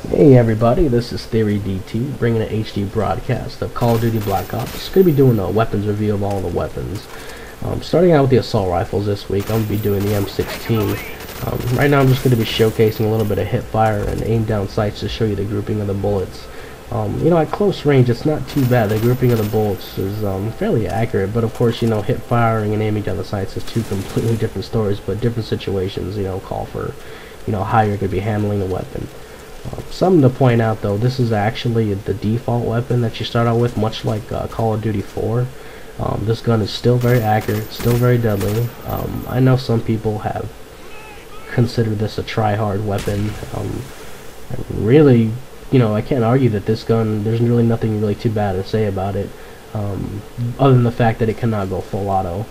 Hey everybody, this is Theory DT, bringing an HD broadcast of Call of Duty Black Ops. Going to be doing a weapons review of all the weapons. Starting out with the assault rifles this week, I'm going to be doing the M16. Right now I'm just going to be showcasing a little bit of hip fire and aim down sights to show you the grouping of the bullets. At close range it's not too bad. The grouping of the bullets is fairly accurate, but of course, hip firing and aiming down the sights is two completely different stories, but different situations, call for, how you're going to be handling the weapon. Something to point out though, this is actually the default weapon that you start out with, much like Call of Duty 4. This gun is still very accurate, still very deadly. I know some people have considered this a try-hard weapon. Really, I can't argue that this gun, there's really nothing really too bad to say about it, other than the fact that it cannot go full auto.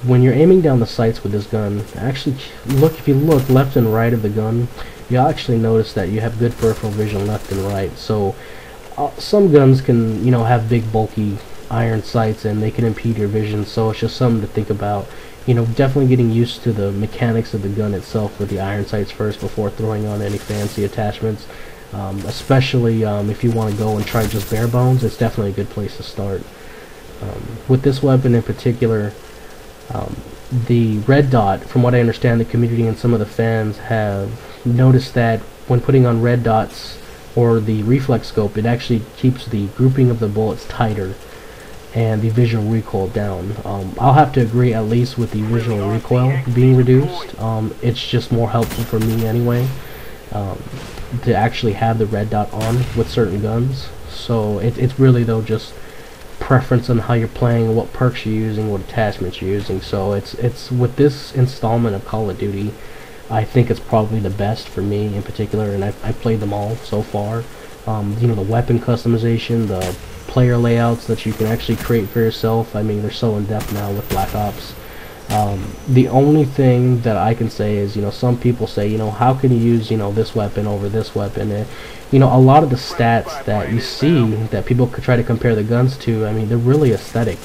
When you're aiming down the sights with this gun, actually if you look left and right of the gun, you'll actually notice that you have good peripheral vision left and right. So some guns can have big bulky iron sights and they can impede your vision, so it's just something to think about. Definitely getting used to the mechanics of the gun itself with the iron sights first before throwing on any fancy attachments. Especially if you want to go and try just bare bones, it's definitely a good place to start. With this weapon in particular, the red dot, from what I understand, the community and some of the fans have noticed that when putting on red dots or the reflex scope, it actually keeps the grouping of the bullets tighter and the visual recoil down. I'll have to agree, at least with the visual recoil being reduced. It's just more helpful for me anyway, to actually have the red dot on with certain guns. So it's really though just preference on how you're playing, what perks you're using, what attachments you're using. So it's with this installment of Call of Duty, I think it's probably the best for me in particular, and I've played them all so far. The weapon customization, the player layouts that you can actually create for yourself, I mean, they're so in-depth now with Black Ops. The only thing that I can say is, some people say, how can you use, this weapon over this weapon? And, a lot of the stats that you see that people could try to compare the guns to, I mean, they're really aesthetic.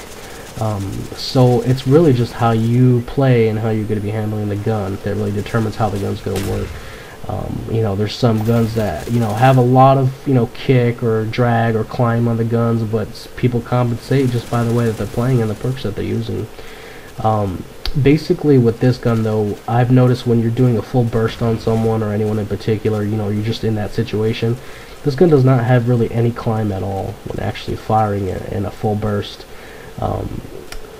So it's really just how you play and how you're going to be handling the gun that really determines how the gun's going to work. There's some guns that have a lot of kick or drag or climb on the guns, but people compensate just by the way that they're playing and the perks that they're using. Basically with this gun though, I've noticed when you're doing a full burst on someone or anyone in particular, you're just in that situation, this gun does not have really any climb at all when actually firing it in a full burst.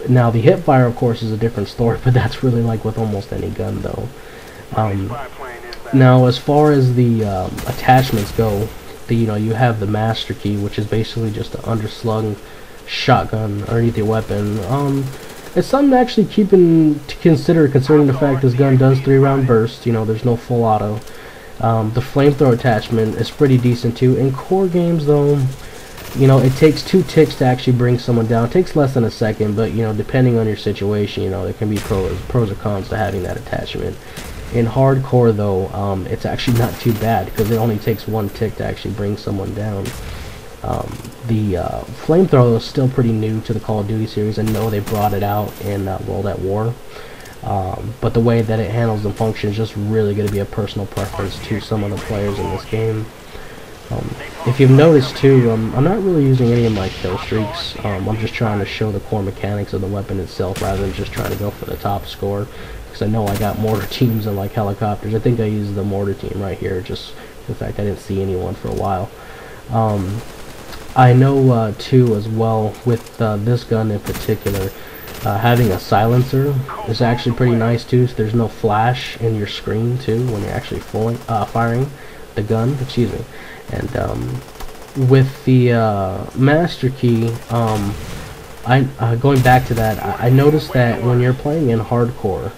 Now the hip fire of course is a different story, but that's really like with almost any gun though. Now as far as the attachments go, you have the master key, which is basically just an underslung shotgun underneath your weapon. It's something to actually keep to consider, considering the fact this gun does 3-round burst. There's no full auto. The flamethrower attachment is pretty decent too. In core games though, it takes 2 ticks to actually bring someone down. It takes less than a second, but depending on your situation, there can be pros or cons to having that attachment. In hardcore though, it's actually not too bad because it only takes 1 tick to actually bring someone down. The flamethrower is still pretty new to the Call of Duty series. I know they brought it out in World at War, but the way that it handles and functions is just really going to be a personal preference to some of the players in this game. If you've noticed too, I'm not really using any of my kill streaks. I'm just trying to show the core mechanics of the weapon itself rather than just trying to go for the top score, because I know I got mortar teams and like helicopters. I think I used the mortar team right here, just the fact I didn't see anyone for a while. I know too as well with this gun in particular, having a silencer is actually pretty nice too, so there's no flash in your screen too when you're actually firing the gun, excuse me. And with the master key, going back to that, I noticed that when you're playing in hardcore,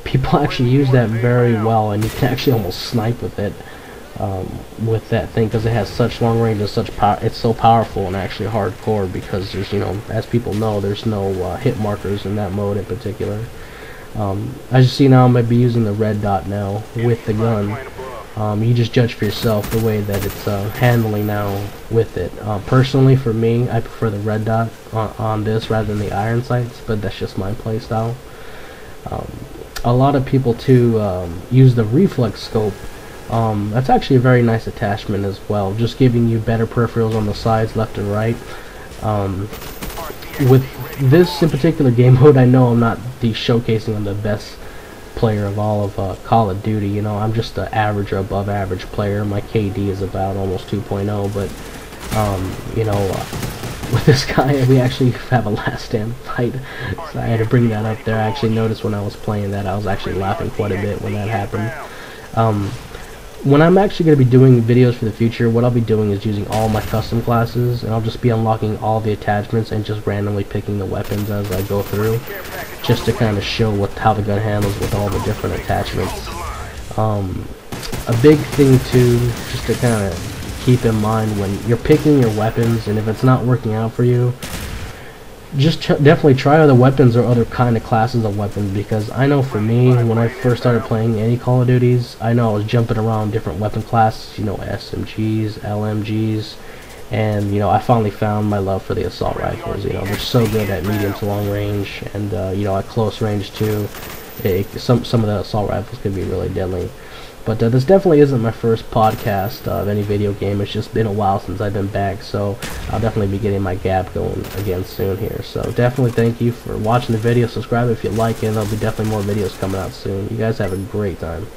people actually use that very well, and you can actually almost snipe with it. With that thing, because it has such long range and such power. It's so powerful in actually hardcore because there's, as people know, there's no hit markers in that mode in particular. As you see now, I'm going to be using the red dot now with the gun. You just judge for yourself the way that it's handling now with it. Personally, for me, I prefer the red dot on this rather than the iron sights, but that's just my playstyle. A lot of people too use the reflex scope That's actually a very nice attachment as well, just giving you better peripherals on the sides, left and right. With this in particular game mode, I know I'm not showcasing I'm the best player of all of Call of Duty. You know, I'm just an average or above average player. My KD is about almost 2.0, but you know, with this guy, we actually have a last stand fight, so I had to bring that up there. I actually noticed when I was playing that I was actually laughing quite a bit when that happened. When I'm actually going to be doing videos for the future, what I'll be doing is using all my custom classes, and I'll just be unlocking all the attachments and just randomly picking the weapons as I go through, just to kind of show how the gun handles with all the different attachments. A big thing too, just to kind of keep in mind when you're picking your weapons, and if it's not working out for you, just definitely try other weapons or other kind of classes of weapons, because I know for me, when I first started playing any Call of Duties, I know I was jumping around different weapon classes, you know, SMGs, LMGs, and you know, I finally found my love for the assault rifles. You know, they're so good at medium to long range, and you know, at close range too. Some of the assault rifles can be really deadly. But this definitely isn't my first podcast of any video game. It's just been a while since I've been back, so I'll definitely be getting my gap going again soon here. So definitely thank you for watching the video. Subscribe if you like it. There'll be definitely more videos coming out soon. You guys have a great time.